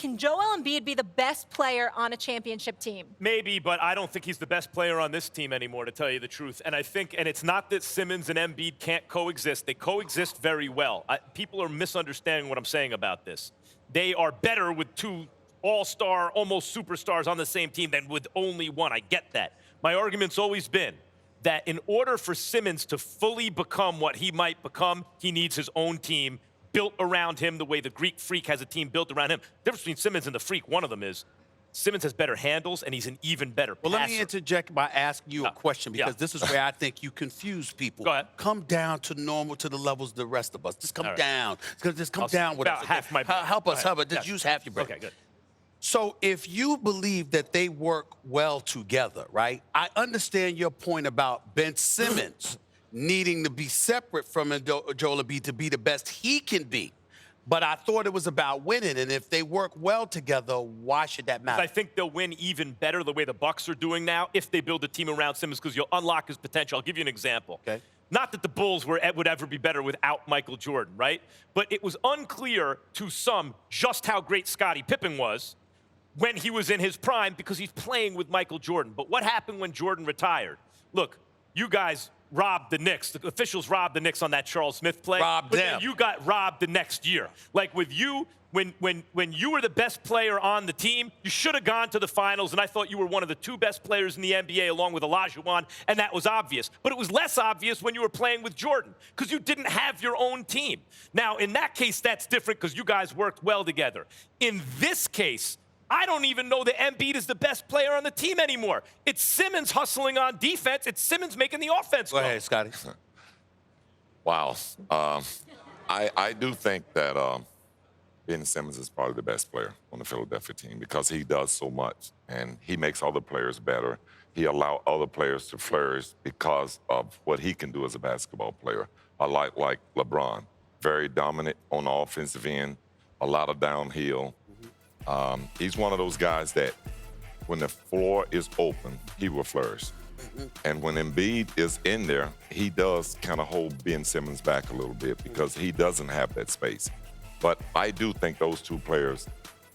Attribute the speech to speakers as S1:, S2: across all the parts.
S1: Can Joel Embiid be the best player on a championship team?
S2: Maybe, but I don't think he's the best player on this team anymore, to tell you the truth. And I think, and it's not that Simmons and Embiid can't coexist. They coexist very well. People are misunderstanding what I'm saying about this. They are better with two all-star, almost superstars on the same team than with only one. I get that. My argument's always been that in order for Simmons to fully become what he might become, he needs his own team built around him the way the Greek Freak has a team built around him. The difference between Simmons and the Freak, one of them is Simmons has better handles, and he's an even better passer.
S3: Well, let me interject by asking you a question, because this is where I think you confuse people.
S2: Go ahead.
S3: Come down to normal, to the levels of the rest of us. Just come down. Just come down with us.
S2: Half my brain.
S3: Help us, help us. Just use half your brain.
S2: Okay, good.
S3: So if you believe that they work well together, right? I understand your point about Ben Simmons needing to be separate from Joel Embiid to be the best he can be. But I thought it was about winning, and if they work well together, why should that matter?
S2: I think they'll win even better the way the Bucks are doing now if they build a team around Simmons, because you'll unlock his potential. I'll give you an example.
S3: Okay.
S2: Not that the Bulls would ever be better without Michael Jordan, right? But it was unclear to some just how great Scottie Pippen was when he was in his prime, because he's playing with Michael Jordan. But what happened when Jordan retired? Look, you guys robbed the Knicks. The officials robbed the Knicks on that Charles Smith play.
S3: Robbed
S2: them.
S3: Then
S2: you got robbed the next year. Like with you, when you were the best player on the team, you should have gone to the finals, and I thought you were one of the two best players in the NBA along with Olajuwon, and that was obvious. But it was less obvious when you were playing with Jordan, because you didn't have your own team. Now, in that case, that's different because you guys worked well together. In this case, I don't even know that Embiid is the best player on the team anymore. It's Simmons hustling on defense. It's Simmons making the offense
S3: Go
S2: go.
S3: ahead, Scottie.
S4: Wow. I do think that Ben Simmons is probably the best player on the Philadelphia team, because he does so much, and he makes other players better. He allows other players to flourish because of what he can do as a basketball player. I like LeBron, very dominant on the offensive end, a lot of downhill. He's one of those guys that when the floor is open, he will flourish. And when Embiid is in there, he does kind of hold Ben Simmons back a little bit because he doesn't have that space. But I do think those two players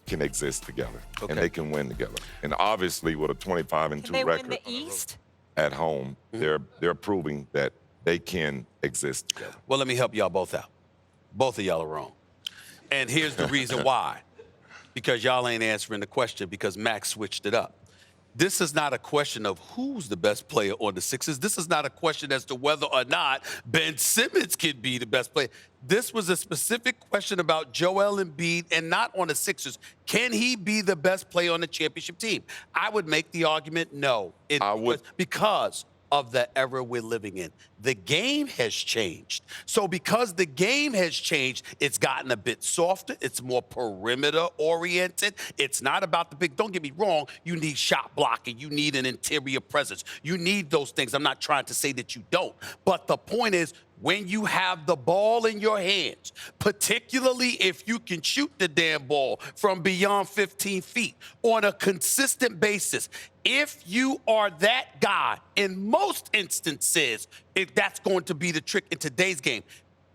S4: can exist together, and they can win together. And obviously, with a 25-2 record
S1: win the East?
S4: at home, they're proving that they can exist together.
S3: Well, let me help y'all both out. Both of y'all are wrong. And here's the reason why. Because y'all ain't answering the question, because Max switched it up. This is not a question of who's the best player on the Sixers. This is not a question as to whether or not Ben Simmons can be the best player. This was a specific question about Joel Embiid, and not on the Sixers. Can he be the best player on the championship team? I would make the argument no.
S4: I would.
S3: Because of the era we're living in. The game has changed. So because the game has changed, it's gotten a bit softer. It's more perimeter-oriented. It's not about the big. Don't get me wrong. You need shot blocking. You need an interior presence. You need those things. I'm not trying to say that you don't. But the point is, when you have the ball in your hands, particularly if you can shoot the damn ball from beyond 15 feet on a consistent basis, if you are that guy, in most instances, that's going to be the trick in today's game.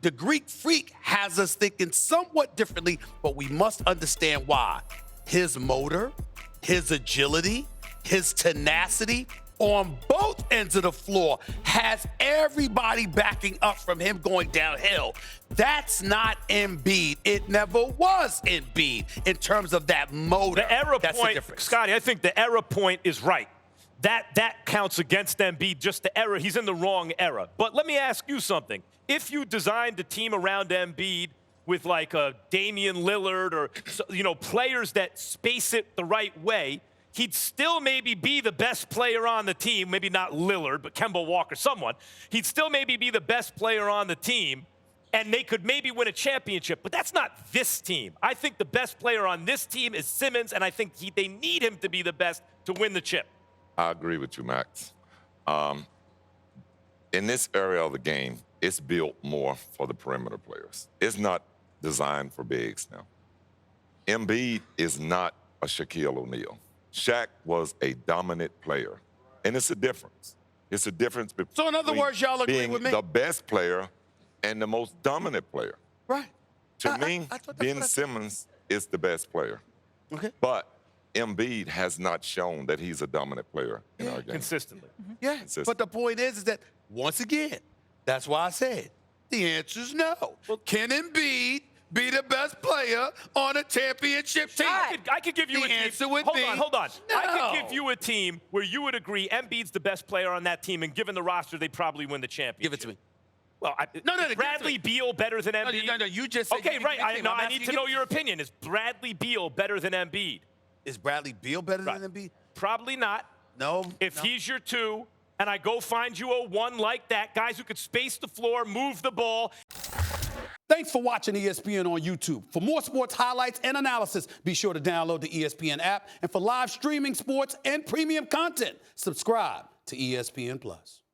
S3: The Greek Freak has us thinking somewhat differently, but we must understand why. His motor, his agility, his tenacity on both ends of the floor has everybody backing up from him going downhill. That's not Embiid. It never was Embiid in terms of that motor.
S2: The error
S3: That's
S2: point,
S3: the difference.
S2: Scottie, I think the error point is right. That counts against Embiid, just the error. He's in the wrong era. But let me ask you something. If you designed a team around Embiid with like a Damian Lillard or, players that space it the right way, he'd still maybe be the best player on the team. Maybe not Lillard, but Kemba Walker, someone. He'd still maybe be the best player on the team, and they could maybe win a championship. But that's not this team. I think the best player on this team is Simmons, and I think they need him to be the best to win the chip.
S4: I agree with you, Max. In this area of the game, it's built more for the perimeter players. It's not designed for bigs now. Embiid is not a Shaquille O'Neal. Shaq was a dominant player, and it's a difference. It's a difference between
S3: So in other words, y'all agree
S4: being
S3: with me?
S4: the best player and the most dominant player.
S3: Right.
S4: To me,
S3: I thought that's
S4: Ben
S3: what I-
S4: Simmons is the best player.
S3: Okay.
S4: But Embiid has not shown that he's a dominant player in our game.
S2: Consistently.
S3: Yeah.
S4: Consistent.
S3: But the point is that, once again, that's why I said the answer is no. Can Embiid be the best player on a championship team?
S2: I could give you
S3: The
S2: a team.
S3: answer would
S2: hold
S3: be
S2: on, hold on.
S3: no.
S2: I could give you a team where you would agree Embiid's the best player on that team, and given the roster, they probably win the championship.
S3: Give it to me.
S2: Well,
S3: No,
S2: is Bradley Beal better than Embiid?
S3: No, you just said
S2: okay,
S3: you
S2: right.
S3: give it to me.
S2: I
S3: I'm
S2: need
S3: asking
S2: to
S3: you.
S2: know your opinion. Is Bradley Beal better than Embiid?
S3: Is Bradley Beal better
S2: Right.
S3: than Embiid?
S2: Probably not.
S3: No.
S2: If
S3: no.
S2: he's your 2, and I go find you a 1 like that, guys who could space the floor, move the ball.
S5: Thanks for watching ESPN on YouTube. For more sports highlights and analysis, be sure to download the ESPN app. And for live streaming sports and premium content, subscribe to ESPN Plus.